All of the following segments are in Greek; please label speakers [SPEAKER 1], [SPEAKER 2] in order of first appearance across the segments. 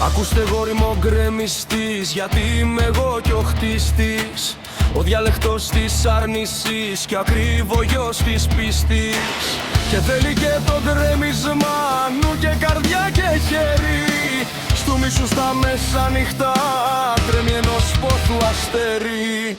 [SPEAKER 1] Ακούστε γόρι μου ο γκρεμιστής, γιατί είμαι εγώ κι ο χτίστης, ο διαλεκτός της άρνησης κι ακρίβο γιος της πίστης. Και θέλει και το γκρέμισμα νου και καρδιά και χέρι, στου μίσου στα μεσάνυχτα τρέμει ενός πόθου αστέρι.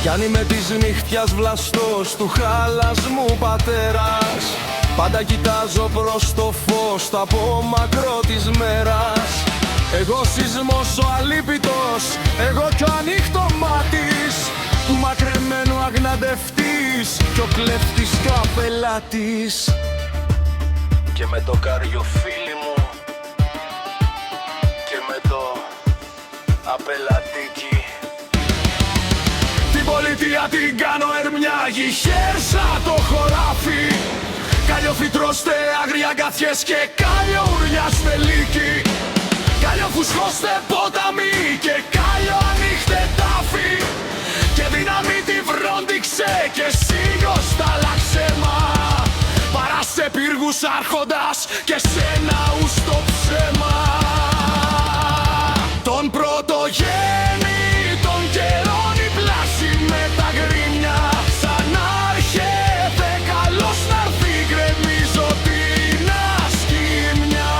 [SPEAKER 1] Κι αν είμαι της νύχτιας βλαστός, του χαλασμού πατέρας, πάντα κοιτάζω προς το φως, το από μακρό της μέρας. Εγώ σεισμός ο αλίπητος, εγώ κι ο ανοιχτομάτης, του μακρεμένου αγναντευτής κι ο κλέφτης κι ο απελάτης. Και με το καριοφίλι μου και με το απελατίκι την πολιτεία την κάνω ερμιά, γυχέρσα το χωράφι. Κάλιο φυτρώστε άγρια αγκαθιές και κάλιο ουρλιάστε λύκη. Κάλιο φουσκώστε ποταμί και κάλιο ανοίχτε τάφη. Και δυναμίτη βρόντιξε και σίγος τα λαξέμα. Παρά σε πύργους άρχοντας και σε ναούς το ψέμα. Τον πρωτογέννη των καιρών η πλάση με τα γκρίνια, σαν να έρχεται καλός να'ρθεί, γκρεμίζω την ασκήμια.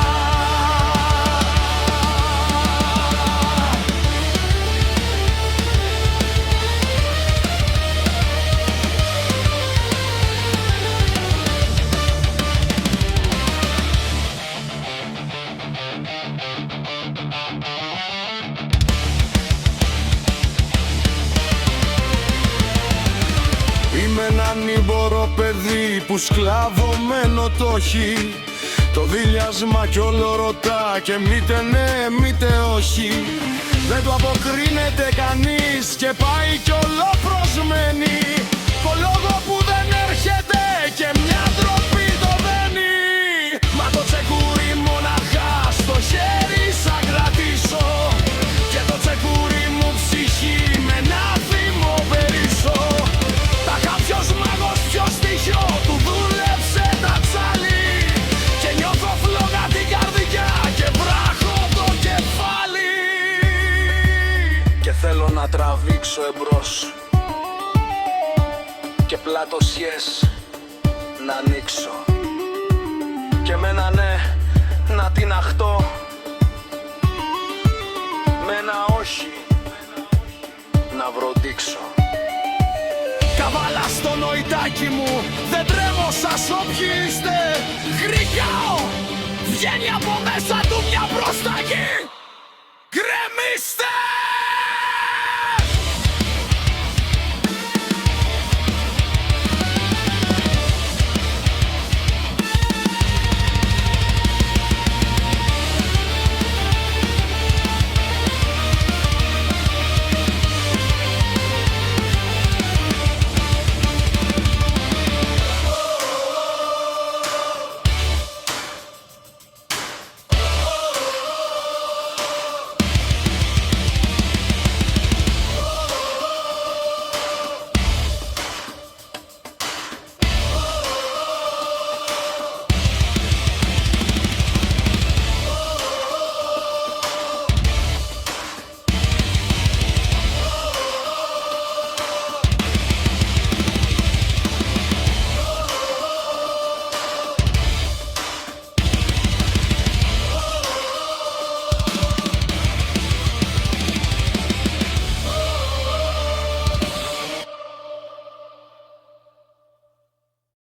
[SPEAKER 1] Είμαι ένα νύμπορο παιδί που σκλαβωμένο το έχει, το δείλιασμα κι όλο ρωτά και μήτε ναι μήτε όχι. Δεν το αποκρίνεται κανείς και πάει κι όλο προσμένει, το λόγο που δεν έρχεται και μια τροπή το δένει. Μα το τσεκούρι μοναχά στο χέρι σαν κρατήσω, και το τσεκούρι μου ψυχή με ένα θυμό περίσω. Τα κάποιος μάγος πιο στοιχείο του δούλεψε τα τσάλι, και νιώθω φλόγα την καρδιά και βράχω το κεφάλι. Και θέλω να τραβήξω εμπρός και πλατοσιές να ανοίξω, και με ένα ναι να την αχτώ, με ένα όχι να βροντίξω. Καβάλα στο νοητάκι μου, δεν τρέμω σας όποιοι είστε. Γρικάω, βγαίνει από μέσα του μια προσταγή. Γκρεμίστε!